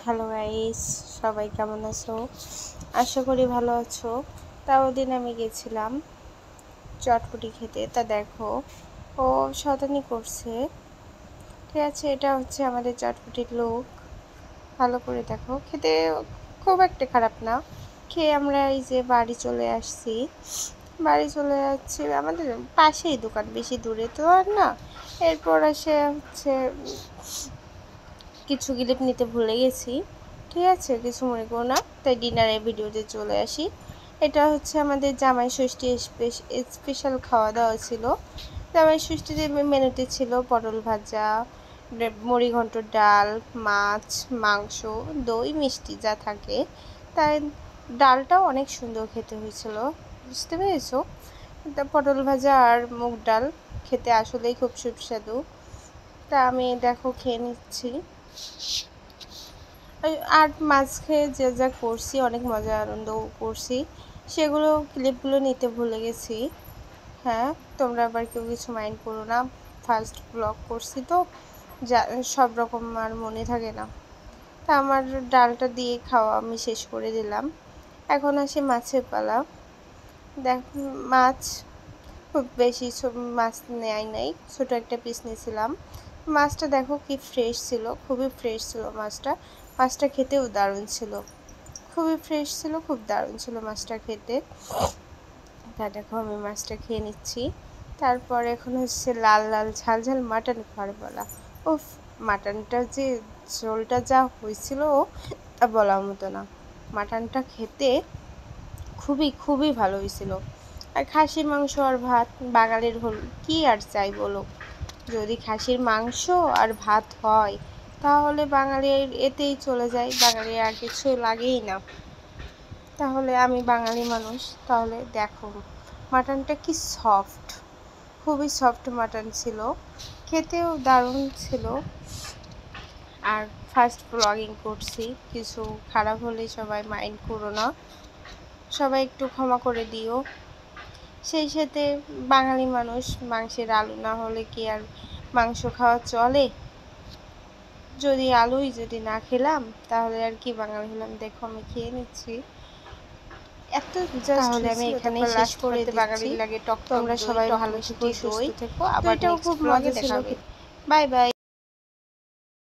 Hello guys, সবাই কেমন আছো? আশা করি ভালো আছো। তাও দিন আমি গেছিলাম চটপটি খেতে। তা দেখো, ও শয়তানি করছে। ঠিক আছে, এটা হচ্ছে আমাদের চটপটির লুক। ভালো করে দেখো, খেতে খুব একটা খারাপ না। খেয়ে আমরা এই যে বাড়ি চলে আসছি। বাড়ি চলে যাচ্ছি, আমাদের পাশেই দোকান, বেশি দূরে তো আর না। এরপর এসে হচ্ছে কিছু ক্লিপ নিতে ভুলে গেছি। ঠিক আছে, কিছু মনে করো না, তাই ডিনারের ভিডিওতে চলে আসি। এটা হচ্ছে আমাদের জামাই ষষ্ঠী স্পেশাল খাওয়া দাওয়া ছিল। জামাই ষষ্ঠীতে মেনুতে ছিল পটল ভাজা, মুড়িঘণ্ট, ডাল, মাছ, মাংস, দই, মিষ্টি যা থাকে। তাই ডালটাও অনেক সুন্দর খেতে হয়েছিল, বুঝতে পেরেছো? পটল ভাজা আর মুগ ডাল খেতে আসলেই খুব সুস্বাদু। তা আমি দেখো খেয়ে নিচ্ছি। আর মাছ খেয়ে যা যা করছি, অনেক মজা আনন্দ করছি, সেগুলো ক্লিপগুলো নিতে ভুলে গেছি। হ্যাঁ, তোমরা আবার কেউ কিছু মাইন্ড করো না, ফার্স্ট ব্লগ করছি তো, যা সব রকম আর মনে থাকে না। তা আমার ডালটা দিয়ে খাওয়া আমি শেষ করে দিলাম। এখন আসি মাছের পালা। দেখ, মাছ খুব বেশি মাছ নেয় নাই, ছোটো একটা পিস নিয়েছিলাম। মাছটা দেখো কি ফ্রেশ ছিল, খুবই ফ্রেশ ছিল মাছটা। মাছটা খেতেও দারুণ ছিল, খুবই ফ্রেশ ছিল, খুব দারুণ ছিল মাছটা খেতে। তা দেখো আমি মাছটা খেয়ে নিচ্ছি। তারপর এখন হচ্ছে লাল লাল ঝাল ঝাল মাটন খাওয়ার বলা। উফ, মাটনটা যে ঝোলটা যা হয়েছিল তা বলার মতো না। মাটনটা খেতে খুবই খুবই ভালো হয়েছিল। আর খাসির মাংস আর ভাত বাঙালির হল, কি আর চাই বলো? যদি খাসির মাংস আর ভাত হয় তাহলে বাঙালির এতেই চলে যায়, বাঙালির আর কিছু লাগেই না। তাহলে আমি বাঙালি মানুষ, তাহলে দেখো মাটনটা কি সফট, খুবই সফট মাটন ছিল, খেতেও দারুণ ছিল। আর ফার্স্ট ব্লগিং করছি, কিছু খারাপ হলেই সবাই মাইন্ড করো না, সবাই একটু ক্ষমা করে দিও। সেই সাথে বাঙালি মানুষ, মাংসের আলু না হলে কি আর মাংস খাওয়া চলে? যদি আলুই যদি না খেলাম তাহলে আর কি বাঙালি হলাম? দেখো আমি খেয়ে নিচ্ছি। এত জাস্ট তাহলে আমি এখানেই শেষ করে দিচ্ছি। বাঙালির লাগে টক, তোমরা সবাই ভালো থেকো, সুস্থ থেকো, আবার এটাও খুব মজা ছিল। Bye bye.